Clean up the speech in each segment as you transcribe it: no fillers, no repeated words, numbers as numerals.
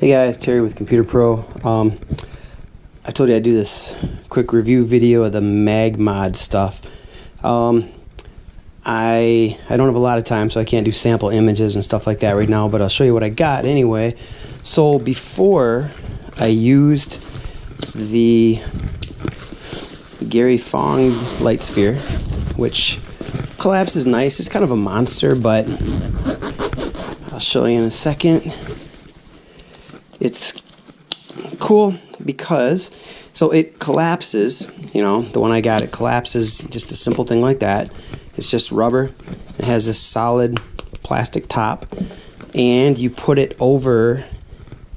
Hey guys, Terry with Computer Pro. I told you I'd do this quick review video of the MagMod stuff. I don't have a lot of time, so I can't do sample images and stuff like that right now, but I'll show you what I got anyway. So before I used the Gary Fong LightSphere, which collapses nice. It's kind of a monster, but I'll show you in a second. It's cool because it collapses, you know, the one I got, it collapses, just a simple thing like that. It's just rubber. It has this solid plastic top, and you put it over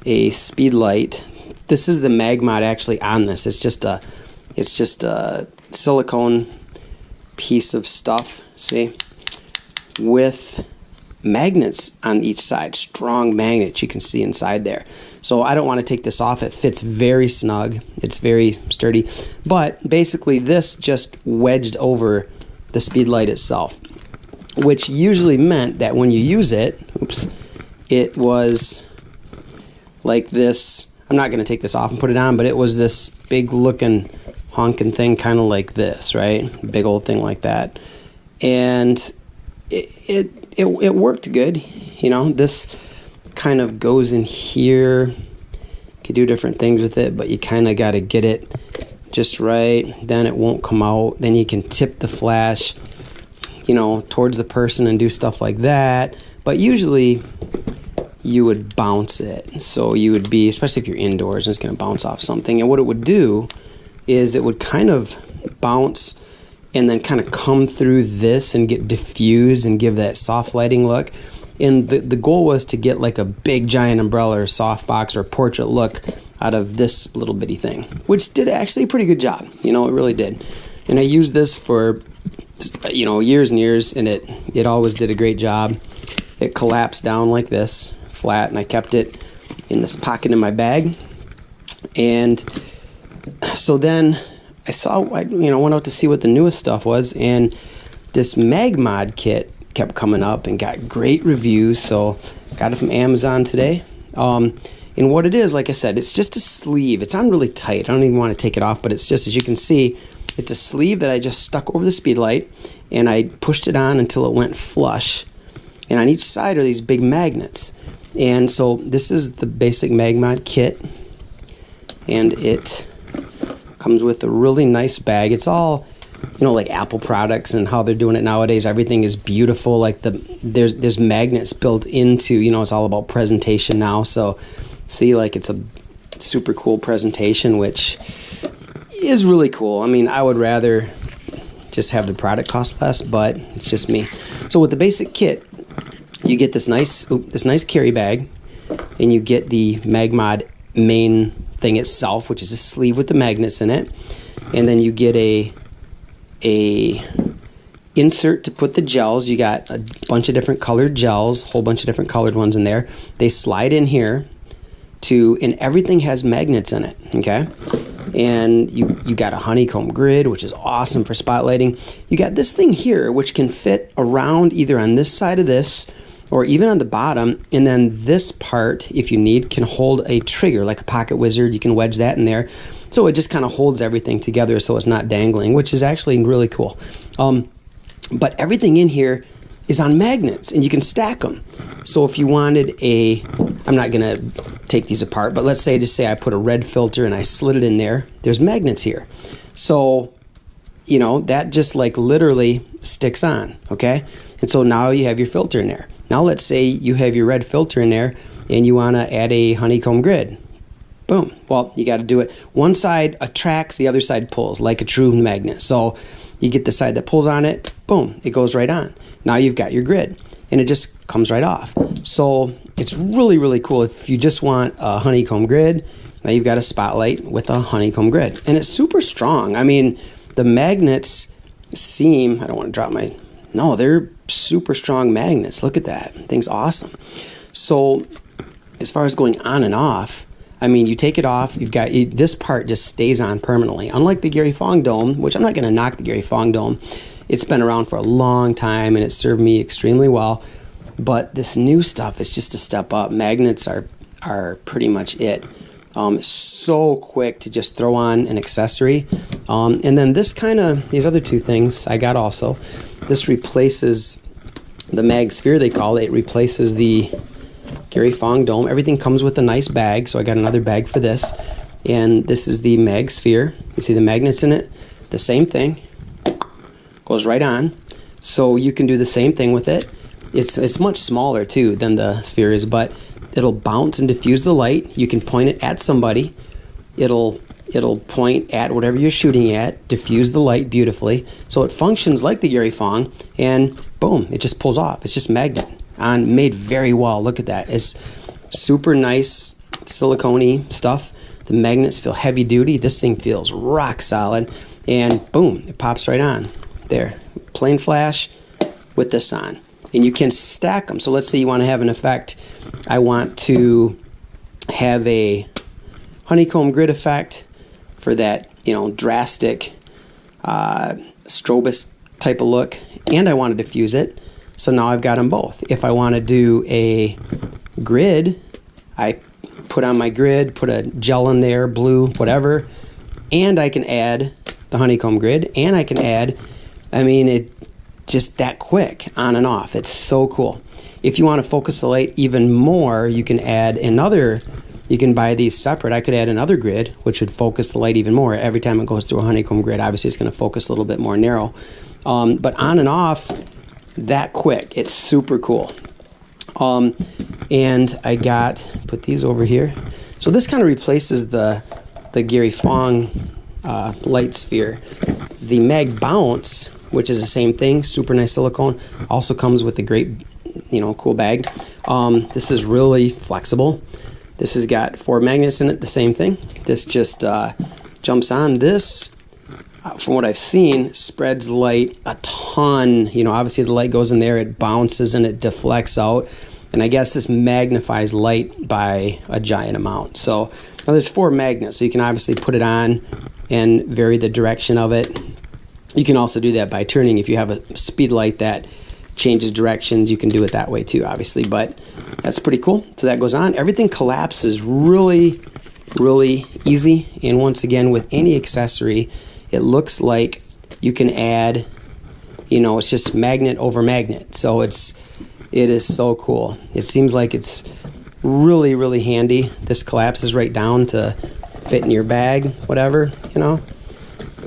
a speed light. This is the MagMod actually on this. It's just a silicone piece of stuff, see, with magnets on each side, strong magnets you can see inside there. So I don't want to take this off. It fits very snug. It's very sturdy. But basically this just wedged over the speed light itself, which usually meant that when you use it, it was like this. I'm not going to take this off and put it on, but it was this big looking honking thing, kind of like this, right? Big old thing like that. And it worked good. You know, this kind of goes in here. You can do different things with it, but you kind of got to get it just right. Then it won't come out. Then you can tip the flash, you know, towards the person and do stuff like that. But usually you would bounce it. So you would be, especially if you're indoors and it's going to bounce off something. And what it would do is it would kind of bounce and then kind of come through this and get diffused and give that soft lighting look. And the goal was to get like a big giant umbrella or softbox or portrait look out of this little bitty thing, which did actually a pretty good job. You know, it really did. And I used this for, you know, years and years, and it always did a great job. It collapsed down like this, flat, and I kept it in this pocket in my bag. And so then I went out to see what the newest stuff was, and this MagMod kit kept coming up and got great reviews, so got it from Amazon today. And what it is, like I said, it's just a sleeve. It's on really tight. I don't even want to take it off, but it's just, as you can see, it's a sleeve that I just stuck over the speed light, and I pushed it on until it went flush. And on each side are these big magnets. And so this is the basic MagMod kit, and it comes with a really nice bag. It's all, you know, like Apple products and how they're doing it nowadays. Everything is beautiful. Like there's magnets built into, you know, it's all about presentation now. So see, like, it's a super cool presentation, which is really cool. I mean, I would rather just have the product cost less, but it's just me. So with the basic kit, you get this nice carry bag, and you get the MagMod main thing itself, which is a sleeve with the magnets in it, and then you get a insert to put the gels. You got a bunch of different colored gels, a whole bunch of different colored ones in there. They slide in here and everything has magnets in it, okay? And you got a honeycomb grid, which is awesome for spotlighting. You got this thing here, which can fit around either on this side of this or even on the bottom, and then this part, if you need, can hold a trigger like a pocket wizard. You can wedge that in there, so it just kind of holds everything together so it's not dangling, which is actually really cool. But everything in here is on magnets, and you can stack them. So if you wanted I'm not gonna take these apart, but let's say, just say I put a red filter and I slid it in there, there's magnets here. So, you know, that just like literally sticks on, okay? And so now you have your filter in there. Now let's say you have your red filter in there and you want to add a honeycomb grid. Boom. Well, you got to do it. One side attracts, the other side pulls, like a true magnet. So you get the side that pulls on it, boom, it goes right on. Now you've got your grid, and it just comes right off. So it's really, really cool. If you just want a honeycomb grid, now you've got a spotlight with a honeycomb grid. And it's super strong. I mean, the magnets seem, I don't want to drop my, no, they're super strong magnets. Look at that. Thing's awesome. So as far as going on and off, I mean, you take it off, you've got, this part just stays on permanently. Unlike the Gary Fong Dome, which I'm not going to knock the Gary Fong Dome. It's been around for a long time, and it served me extremely well. But this new stuff is just a step up. Magnets are are pretty much it. So quick to just throw on an accessory. And then these other two things I got also. This replaces the Meg Sphere, they call it. It replaces the Gary Fong dome. Everything comes with a nice bag, so I got another bag for this. And this is the Meg Sphere. You see the magnets in it? The same thing. Goes right on. So you can do the same thing with it. It's much smaller too than the Sphere is, but it'll bounce and diffuse the light. You can point it at somebody. It'll point at whatever you're shooting at, diffuse the light beautifully. So it functions like the Gary Fong, and boom, it just pulls off. It's just magnet on, made very well. Look at that. It's super nice silicone-y stuff. The magnets feel heavy duty. This thing feels rock solid, and boom, it pops right on. There, plain flash with this on. And you can stack them. So let's say you want to have an effect. I want to have a honeycomb grid effect for that, drastic strobist type of look, and I want to diffuse it. So now I've got them both. If I want to do a grid, I put on my grid, put a gel in there, blue, whatever, and I can add the honeycomb grid, and I can add, it just that quick, on and off. It's so cool. If you want to focus the light even more, you can add another. You can buy these separate. I could add another grid, which would focus the light even more. Every time it goes through a honeycomb grid, obviously it's going to focus a little bit more narrow. But on and off, that quick. It's super cool. And I put these over here. So this kind of replaces the Gary Fong LightSphere. The MagBounce, which is the same thing, super nice silicone, also comes with a great, cool bag. This is really flexible. This has got 4 magnets in it, the same thing. This just jumps on. This, from what I've seen, spreads light a ton. Obviously the light goes in there, it bounces and it deflects out. And I guess this magnifies light by a giant amount. So now there's 4 magnets, so you can obviously put it on and vary the direction of it. You can also do that by turning. If you have a speed light that changes directions, you can do it that way too, obviously, but that's pretty cool. So that goes on. Everything collapses really, really easy. And once again, with any accessory, it looks like you can add, it's just magnet over magnet. So it is so cool. It seems like it's really, really handy. This collapses right down to fit in your bag, whatever,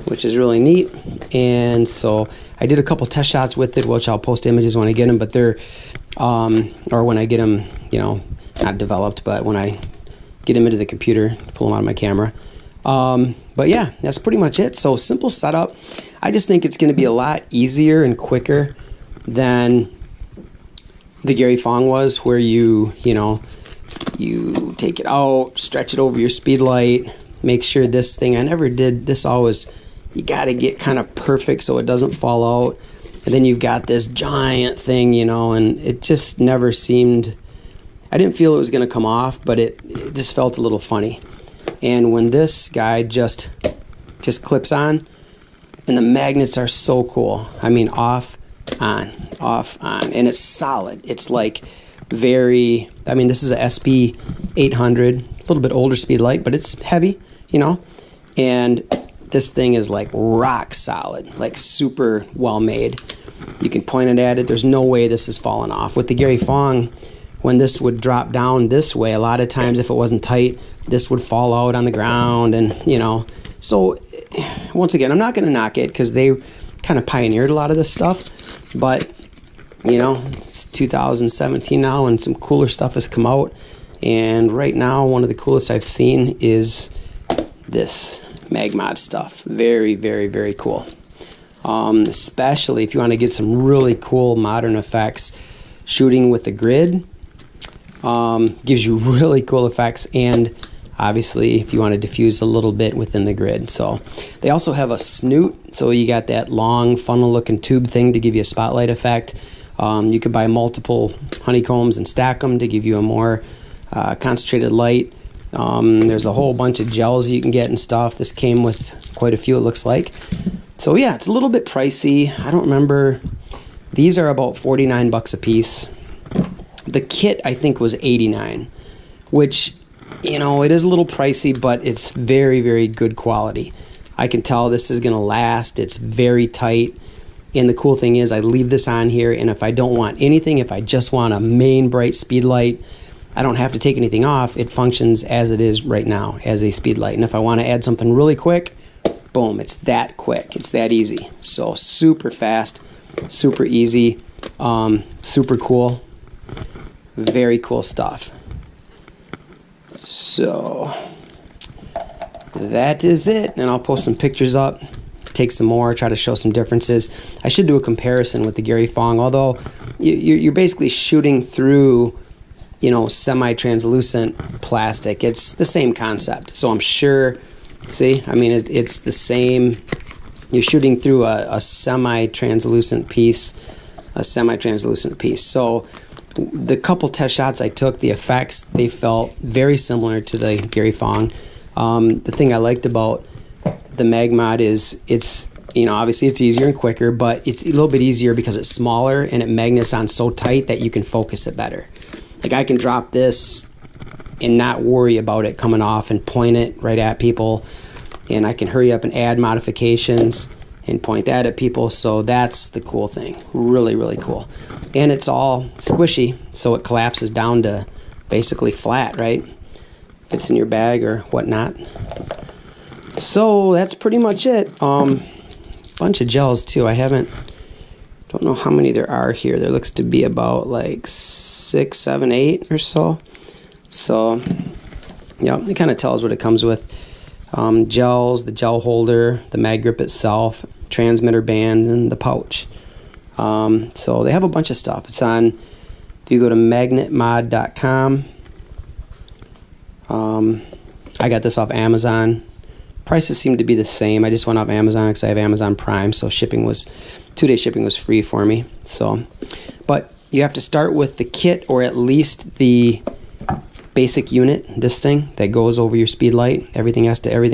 which is really neat. And so I did a couple test shots with it, which I'll post images when I get them, but they're, or when I get them, not developed, but when I get them into the computer, pull them out of my camera. But yeah, that's pretty much it. So simple setup. I just think it's going to be a lot easier and quicker than the Gary Fong was, where you take it out, stretch it over your speed light, make sure this thing, I never did this always, you got to get kind of perfect so it doesn't fall out. And then you've got this giant thing, and it just never seemed, I didn't feel it was going to come off, but it just felt a little funny. And when this guy just clips on, and the magnets are so cool. Off, on, and it's solid. It's like very, this is a SP 800, a little bit older speed light, but it's heavy, and this thing is like rock solid, like super well made. You can point it at it. There's no way this is falling off. With the Gary Fong, when this would drop down this way, a lot of times if it wasn't tight, this would fall out on the ground, and so once again, I'm not going to knock it because they kind of pioneered a lot of this stuff, but it's 2017 now, and some cooler stuff has come out. And right now, one of the coolest I've seen is this MagMod stuff. Very, very, very cool. Especially if you want to get some really cool modern effects. Shooting with the grid gives you really cool effects, and obviously if you want to diffuse a little bit within the grid. So they also have a Snoot, so you got that long funnel looking tube thing to give you a spotlight effect. You could buy multiple honeycombs and stack them to give you a more concentrated light. There's a whole bunch of gels you can get and stuff. This came with quite a few, it looks like. So yeah, it's a little bit pricey. I don't remember. These are about $49 a piece. The kit I think was $89, which, you know, it is a little pricey, but it's very, very good quality. I can tell this is going to last. It's very tight. And the cool thing is I leave this on here, and if I don't want anything, if I just want a main bright speed light, I don't have to take anything off. It functions as it is right now, as a speed light. And if I want to add something really quick, boom, it's that quick. It's that easy. So super fast, super easy, super cool. Very cool stuff. So that is it, and I'll post some pictures up, take some more, try to show some differences. I should do a comparison with the Gary Fong, although you're basically shooting through, you know, semi-translucent plastic. It's the same concept. So I'm sure, see, I mean, it's the same. You're shooting through a semi-translucent piece, So the couple test shots I took, the effects, they felt very similar to the Gary Fong. The thing I liked about the MagMod is it's, you know, obviously it's easier and quicker, but it's a little bit easier because it's smaller and it magnets on so tight that you can focus it better. Like I can drop this and not worry about it coming off and point it right at people, and I can hurry up and add modifications and point that at people. So that's the cool thing. Really, really cool. And it's all squishy, so it collapses down to basically flat, right? Fits in your bag or whatnot. So that's pretty much it. Bunch of gels too. Don't know how many there are here. There looks to be about like 6, 7, 8 or so. So yeah, it kind of tells what it comes with. Gels, the gel holder, the mag grip itself, transmitter band, and the pouch. So they have a bunch of stuff. It's on, if you go to magnetmod.com, I got this off Amazon. Prices seem to be the same. I just went off Amazon because I have Amazon Prime, so shipping was, 2-day shipping was free for me. So, but you have to start with the kit, or at least the basic unit, this thing that goes over your speed light. Everything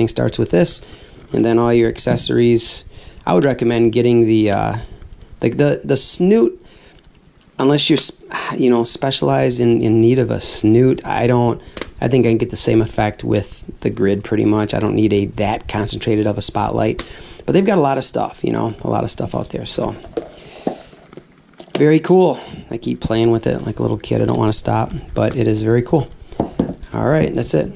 starts with this, and then all your accessories. I would recommend getting the Snoot, unless you're, you know, specialized in need of a Snoot. I think I can get the same effect with the grid pretty much. I don't need that concentrated of a spotlight, but they've got a lot of stuff, you know, a lot of stuff out there. So very cool. I keep playing with it like a little kid. I don't want to stop, but it is very cool. All right, that's it.